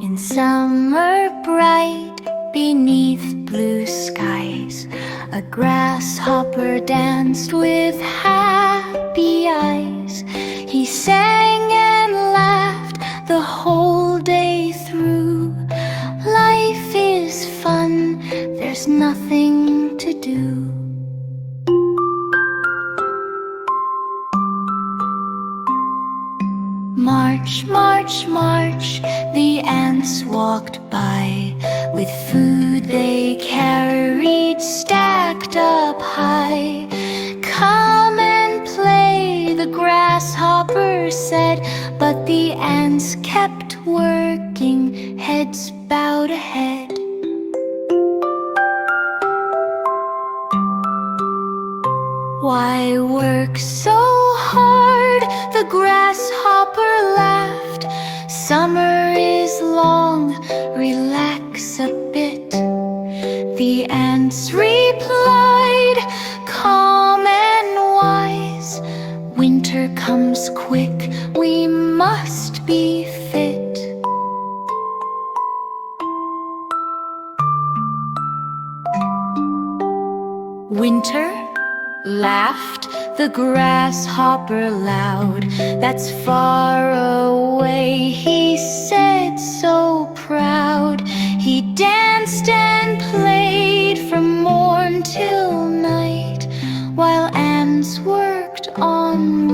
In summer bright, beneath blue skies, a grasshopper danced with happy eyes. He sang and laughed the whole day through. Life is fun, there's nothing to do. March, march, march, the ants walked by, with food they carried stacked up high. Come and play, the grasshopper said, but the ants kept working, heads bowed ahead. Why work so hard? The grasshopper laughed. Summer is long, relax a bit. The ants replied, calm and wise. Winter comes quick, we must be fit. Winter? Laughed the grasshopper loud. That's far away, he said so proud. He danced and played from morn till night, while ants worked on